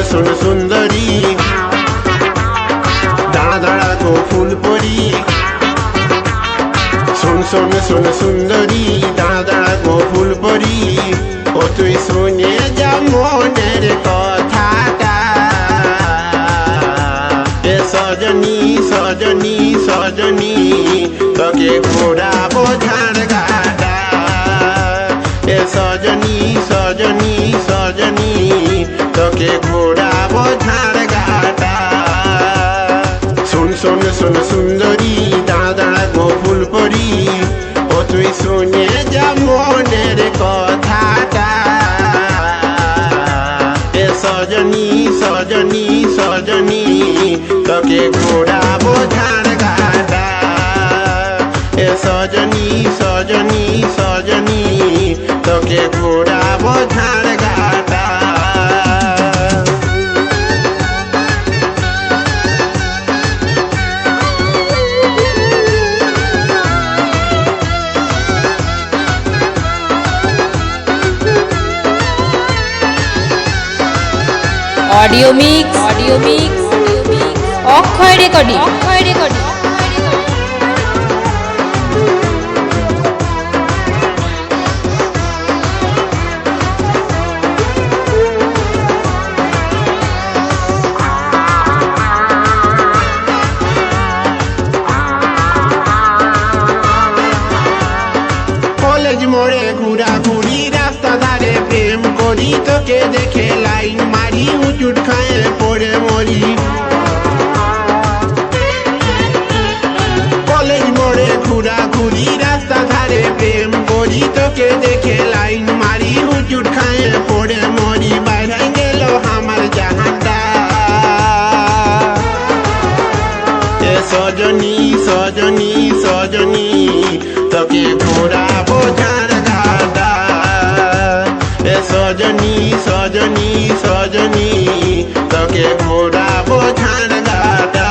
শোন সুন্দরী দাঁড়া দাঁড়া গো ফুল পরি শোন শোন শোন সুন্দরী দাঁড়া দাঁড়া গো ফুল পরি ও তুই শুনে যা মনের কথাটা এ সজনী সজনী সজনী তোকে ঘোরাবো ঝাড় গাটা এ সজনী সজনী সজনী তোকে ঘোরাবো ঝাড় গাটা শোন শোন শোন সুন্দরী দাঁড়া দাঁড়া গো ফুল পরি ও তুই শুনে যা মনের কথাটা এ সজনী সজনী সজনী তোকে ঘোরাবো ঝাড় গাটা এ সজনী সজনী সজনী তোকে ঘোরাবো ঝাড় গাটা অডিও মিক্স অক্ষয় রেকর্ডিং কলেজ মোড়ে ঘুরাঘুরি রাস্তা ধারে প্রেম করি তোকে দেখে লাইন মারি উচুট খায়ে পড়ে মরি কলেজ মোড়ে ঘুরাঘুরি রাস্তা ধারে প্রেম করি তোকে দেখে লাইন মারি উচুট খায়ে পড়ে মরি বাইরে গেল আমার জাহানটা এ সজনী সজনী সজনী তোকে ঘোরাবো ঝাড় গাটা এ সজনী সজনী সজনী তোকে ঘোরাবো ঝাড় গাটা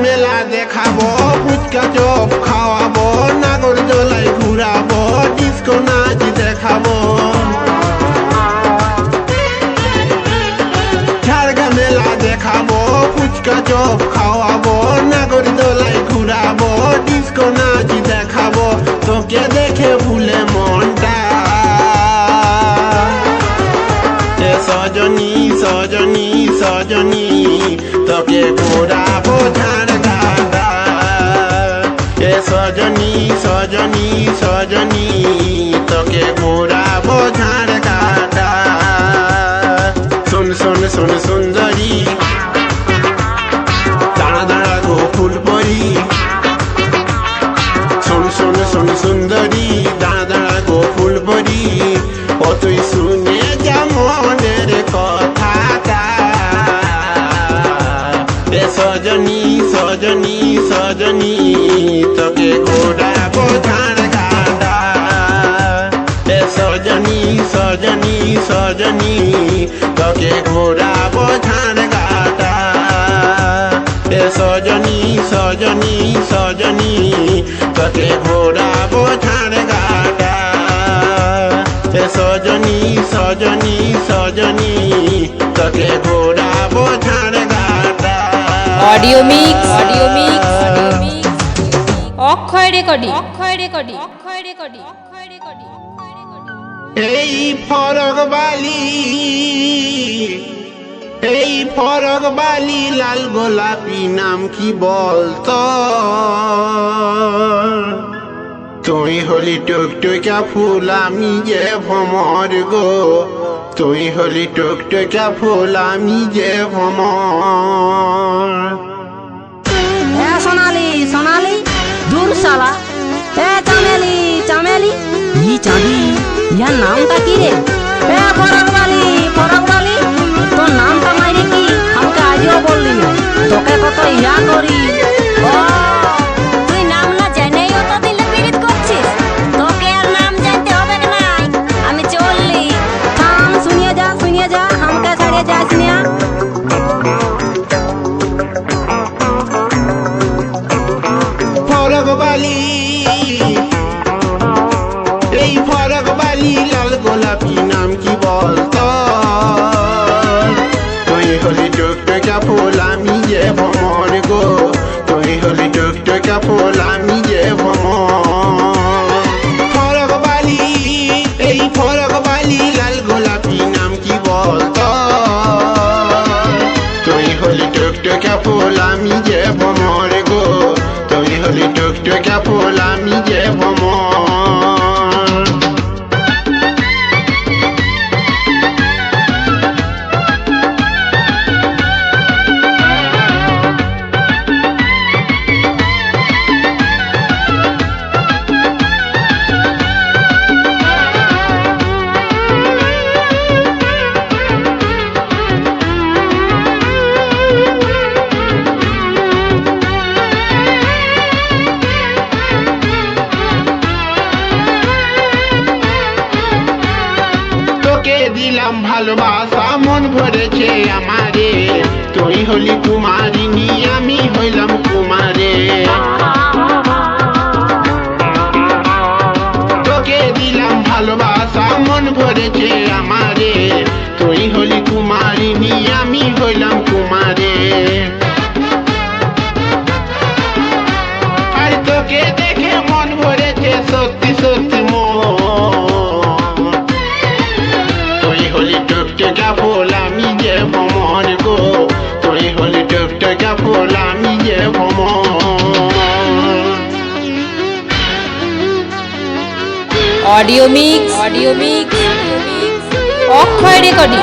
মেলা দেখাবো ফুচকা চপ খাওয়াবো নাগর দোলায় ঘুরাবো ডিস্কো নাচ দেখাবো ঝাড়গা মেলা দেখাবো ফুচকা চপ খাওয়াবো নাগর দোলায় ঘুরাবো ডিস্কো নাচ দেখাবো তোকে দেখে ভুলে মনটা এ সজনী সজনী সজনী তোকে ঘোরাবো ঝাড় গাটা এ সজনী সজনী সজনী তোকে ঘোরাবো ঝাড় গাটা শোন শোন শোন সুন্দরী দাঁড়া দাঁড়া গো ফুল পরি শোন শোন শোন সুন্দরী দাঁড়া দাঁড়া গো ফুল পরি ও তুই শুনে যা মনের কথাটা এ সজনী সজনী সজনী তোকে ঘোরাবো ঝাড় গাটা এ সজনী সজনী সজনী তোকে ঘোরাবো ঝাড় গাটা এ সজনী সজনী সজনী তোকে ঘোরাবো ঝাড় গাটা এ সজনী সজনী সজনী তোকে ঘোরাবো ঝাড় গাটা অডিও মিক্স অক্ষয় রেকর্ডিং এই ফরক বালি লাল গোলাপি নাম কি বলতো তুই হলি টুকটুকা ফুল আমি যে ভ্রমর গো, তুই হলি টুকটুকা ফুল আমি যে ভ্রমর। সোনালি সোনালি দূর শালা। চামেলি চামেলি ই চাঁদি, ইয়ার নামটা কি রে? ফরাকবালি ফরাকবালি, তোর নামটা মাইরে কি আমাকে আজও বললি না? তোকে কত ইয়া করি। ও তুই নাম না জেনেই অত দিলে পীড়িত করছিস? তোকে আর নাম জানতে হবে না, আমি চললি। থাম, শুনিয়ে যা আমাকে ছাড়িয়ে যাস না। ফরকবালি এই ফরকবালি লাল গোলাপি নাম কি বলতো? তুই হলি টুকটুকা ফুল আমি যে ভ্রমর গো, তুই হলি টুকটুকা ফুল আমি যে ভ্রমর। ফরকবালি এই ফরকবালি লাল গোলাপি নাম কি বলতো? তুই হলি টুকটুকা ফুল আমি যে ভ্রমর গো, তুই হলি টুকটুকা ফুল আমি যে ভ্রমর। তোকে দিলাম ভালোবাসা মন ভরেছে আমারে, তুই হলি কুমারিনী আমি হইলাম কুমারে। তোকে দিলাম ভালোবাসা মন ভরেছে আমারে, তুই হলি কুমারিনী আমি হইলাম কুমারে। আর তোকে দেখে মন ভরেছে সত্যি সত্যি মন। তুই হলি টুকটুকা ফুল আমি যে ভ্রমর গো, তুই হলি টুকটুকা ফুল আমি যে ভ্রমর। অডিও মিক্স অক্ষয় রেকর্ডিং।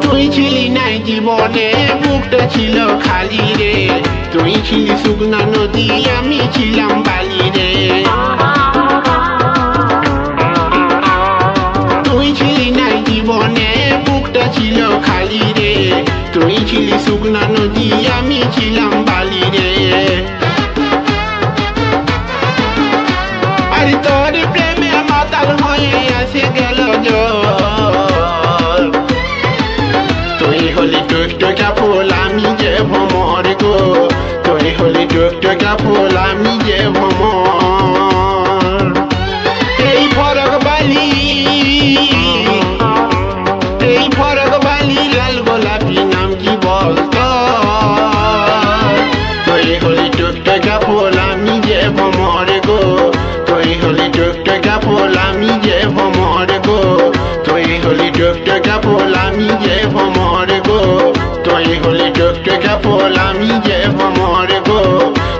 তুই ছিলি নাই জীবনে বুকটা ছিল খালি রে, তুই ছিলি শুকনা নদী আমি ছিলাম বালি রে। তুই ছিলি নাই জীবনে বুকটা ছিল খালি রে, তুই ছিলি শুকনা নদী আমি ছিলাম বালি রে। আর তোর প্রেমে মাতাল হয়ে আসে গেল জল। তুই হলি টুকটুকা ফুল আমি যে ভ্রমর গো, তুই হলি টুকটুকা ফুল আমি যে ভ্রমর। এই ফরকবালি লাল গোলাপি নাম কি বলতো? তুই হলি টুকটুকা ফুল আমি যে ভ্রমর গো, তুই হলি টুকটুকা ফুল আমি যে ভ্রমর গো, তুই হলি টুকটুকা ফুল আমি যে ভ্রমর গো, তুই হলি টুকটুকা ফুল আমি যে ভ্রমর গো,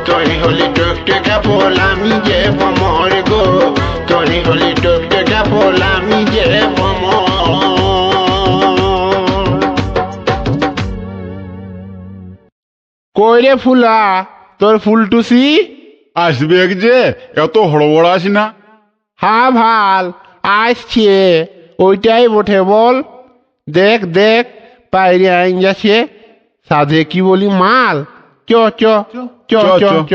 তুই হলি টুকটুকা ফুল আমি যে ভ্রমর গো, তুই হলি টুকটুকা ফুল আমি যে ভ্রমর। কই রে ফুলা তোর ফুলটুসি? আসবে যে এত হড়বড়াস না। হ্যাঁ ভাল আসছে, ওইটাই বটে বল। দেখ দেখ বাইরে আইন যাচ্ছে, সাধে কি বলি মাল। চ চ চ চ চ।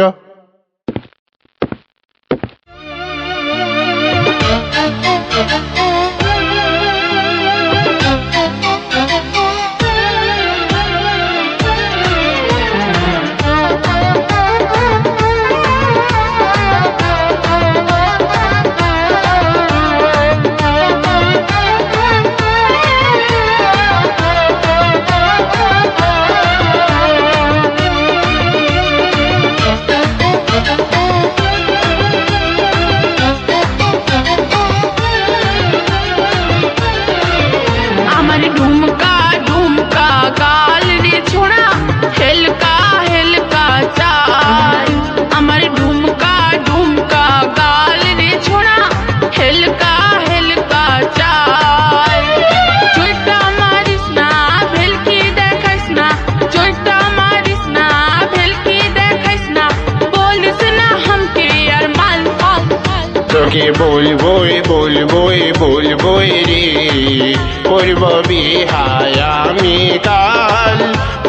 তোকে বলবই বলবই বলবই রে করব বিহায় আমি কাল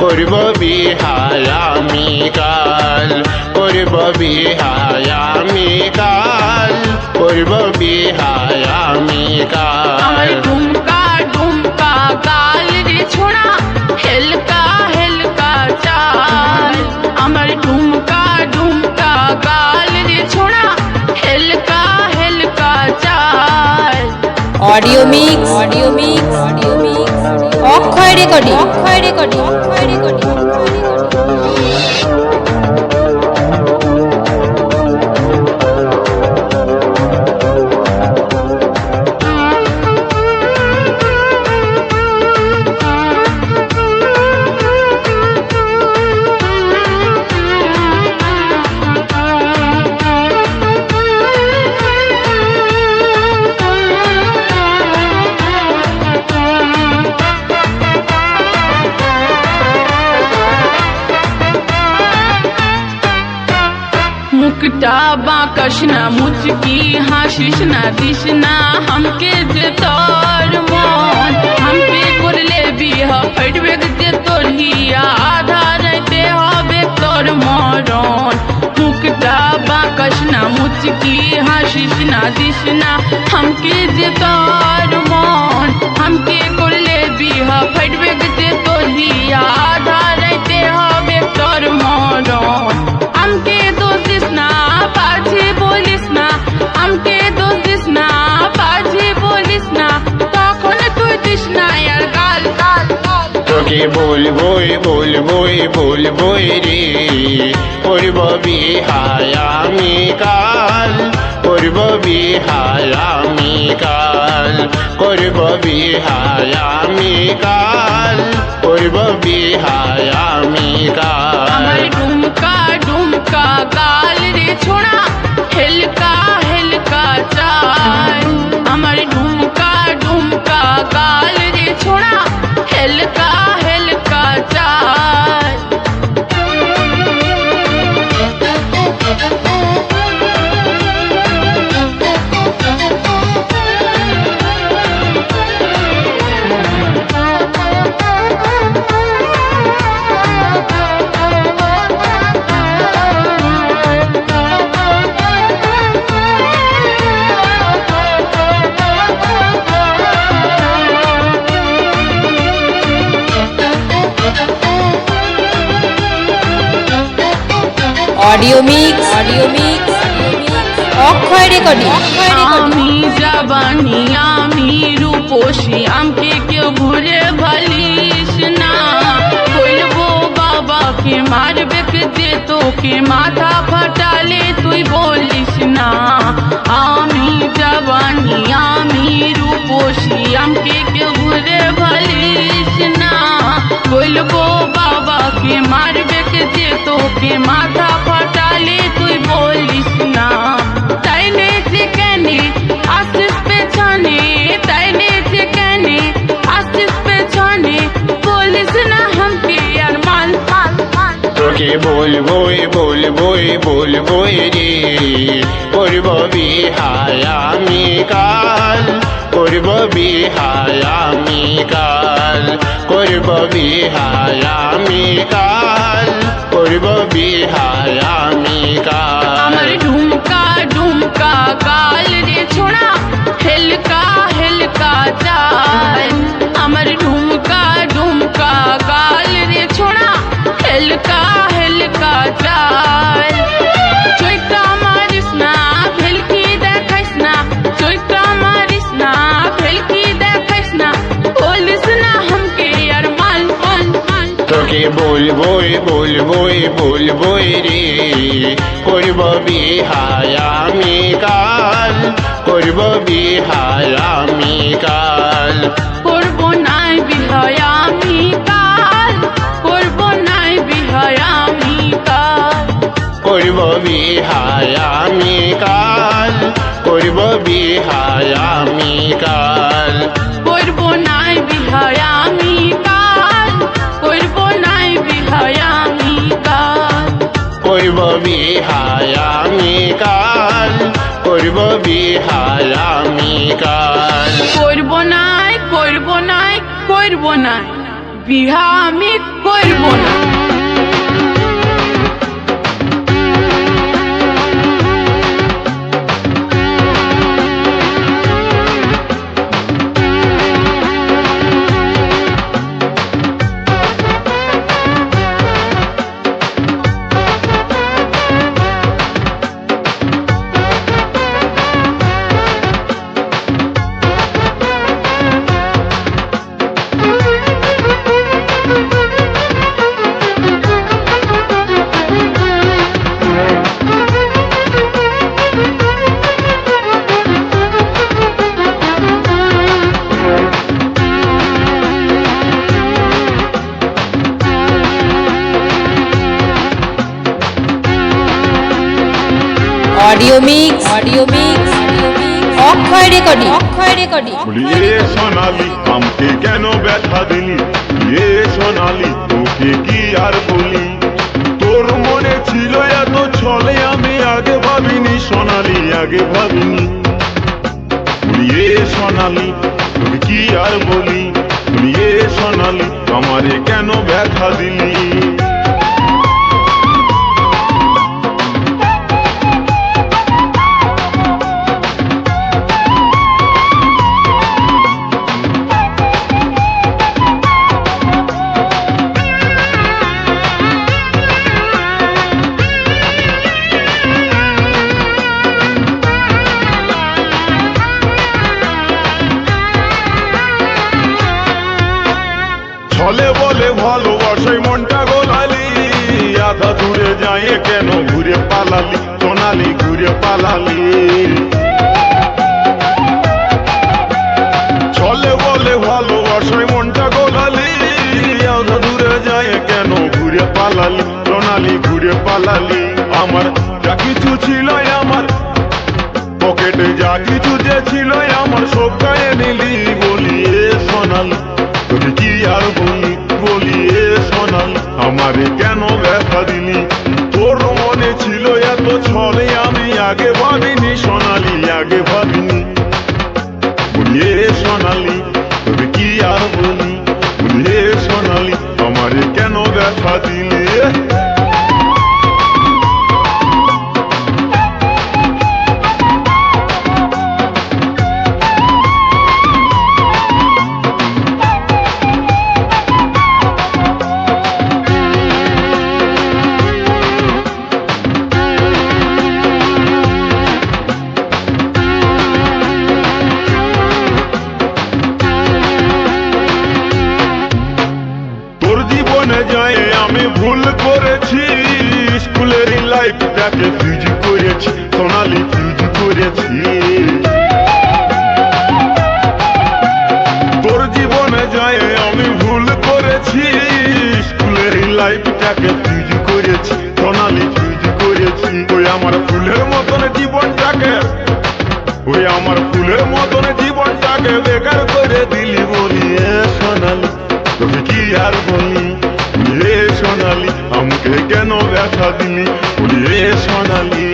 করব বিহায় আমি কাল করব বিহায় আমি কাল করব বিহায় আমি আমার কাল ঢুমকা ঢুমকা গাল রে ছোড়া হেলকা হেলকা চাল আমার ঢুমকা ঢুমকা গাল রে ছোড়া হেলকা হেলকা চাল অডিও মিক্স অক্ষয় রেকর্ডিং मुकटा बाकस ना मुचकी हाशिश ना दिश ना हमके जे तोर मन हमके करले बिह फटबे जे तोर हिया आधा रहते हबे तोर मरन मुकटा बाकस ना मुचकी हाशिश ना दिश ना हमके जे तोर मन हमके करले बिह फटबे जे तोर हिया आधा रहते हबे तोर मरन हमके दोषिस ना पाछे बोलिस ना हमके दोषिस ना पाछे बोलिस ना তখন তুই দিস না আর গাল গাল গাল তোকে বলবই বলবই বলবই রে করব বিহায় আমি কাল করব বিহায় আমি কাল করব বিহায় আমি কাল করব বিহায় আমি আমার কাল ঢুমকা ঢুমকা গাল রে ছোড়া হেলকা হেলকা চাল আমার ঢুমকা ঢুমকা গাল রে ছোড়া হেলকা হেলকা চাল অডিও মিক্স অক্ষয় রেকর্ডিং আমি জবানি আমি রূপসী আমকে কেউ ঘুরে ভালিস না বলবো বাবাকে মারবে যে তোকে মাথা ফাটালে তুই বলিস না আমি জবানি আমি রূপসী আমকে কেউ ঘুরে ভালিস না বলবো বাবাকে মারবে যে তোকে মাথা ফাটালে তুই বলিস না তাই নেচে কেনে আসিস পেছনে তাই নেচে কেনে আসিস পেছনে বলিস না हमके यार मान मान मान তোকে বলবই বলবই বলবই রে করব বিহায় আমি কাল করব বিহায় আমি কাল করব বিহায় আমি কাল করব বিহায় আমি আমার কাল ঢুমকা ঢুমকা গাল রে ছোড়া হেলকা হেলকা চাল আমার ঢুমকা ঢুমকা গাল রে ছোড়া হেলকা হেলকা চাল চৈতা মারিস না ভেলকি দেখাইস না চৈতা মারিস না ভেলকি দেখাইস না বলিস না हमके यार मान मान मान তোকে বলবই বলবই বলবই রে করব বিহায় আমি কাল করব বিহায় আমি কাল করবো নাই বিহায় আমি কাল করবো নাই বিহায় আমি কাল করব বিহায় আমি কাল করব বিহায় আমি কাল করবো নাই বিহায় আমি কাল করবো নাই বিহায় আমি কাল করব বিহায় আমি কাল করব বিহার আমি কার। করব নাই করব নাই করব নাই, বিহা আমি করব না। অডিও মিক্স অক্ষয় রেকর্ডিং বলি এ সোনালি আমাকে কেন ব্যথা দিলি, এ সোনালি তোকে কি আর বলি, তোর মনে ছিল এত ছলে আমি আগে ভাবিনি সোনালি, আগে ভাবিনি। বলি এ সোনালি তোকে কি আর বলি, বলি এ সোনালি আমারে কেন ব্যথা দিলি। ছলে বলে ভালোবাসায় মনটা গোলালি, আধা দূরে যায় কেন ঘুরে পালালি সোনালি, ঘুরে পালালি। ছলে বলে ভালোবাসায় মনটা গোলালি, আধা দূরে যায় কেন ঘুরে পালালি সোনালি, ঘুরে পালালি। আমার যা কিছু ছিল আমার পকেটে, যা কিছু যে ছিল আমার সব গায়ে নিলি, বলি এ সোনালি তোকে কি আর বলি, বলি এ সোনালি আমারে কেন ব্যথা দিলি, তোর মনে ছিল এত ছলে আমি আগে ভাবিনি সোনালি, আগে ভাবিনি। বলি এ সোনালি তোকে কি আর বলি, বলি এ সোনালি আমারে কেন ব্যথা দিলি। যায় আমি ভুল করেছি, স্কুলের লাইফটাকে ফিউজ করেছি সোনালি, ফিউজ করেছি। তোর জীবনে যায় আমি ভুল করেছি, স্কুলের লাইফটাকে ফিউজ করেছি সোনালি, ফিউজ করেছি। ওই আমার ফুলের মতন জীবনটাকে, ওই আমার ফুলের মতন জীবনটাকে বেকার করে দিলি, বলি এ সোনালি তোকে কি আর বলি, এ সোনালি আমাকে কেন ব্যথা দিলি, বলি এ সোনালি।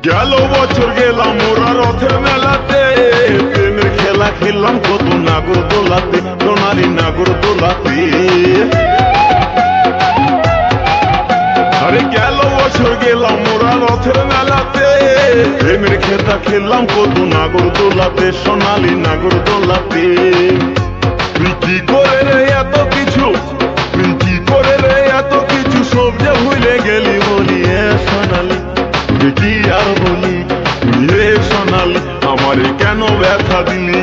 গেল বছর গেলাম ওরা রথের মেলাতে, প্রেমের খেলা খেললাম কত নাগর দোলাতে সোনালি, নাগর দোলাতে। আরে গেল বছর গেলাম ওরা রথের মেলাতে, প্রেমের খেলা খেললাম কত নাগর দোলাতে সোনালি, নাগর দোলাতে। তুই কি করে রে এত কিছু, তুই কি করে রে এত কিছু সব যে ভুলে গেলি, বলি এ সোনালি কি আর বলি, এ সোনালি আমারে কেন ব্যথা দিলি,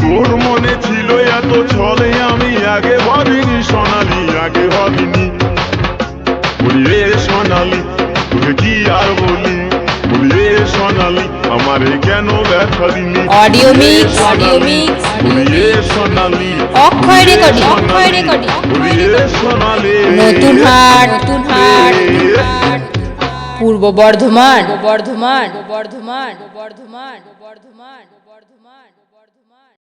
তোর মনে ছিল এত ছলে আমি আগে ভাবিনি সোনালি, আগে ভাবিনি। বলি এ সোনালি তোকে কি আর বলি, বলি এ সোনালি আমার আমারে কেন ব্যথা দিলি অডিও মিক্স ওরে সোনালি অক্ষয় রেকর্ডিং ওরে সোনালি নতুন হাট পূর্ব বর্ধমান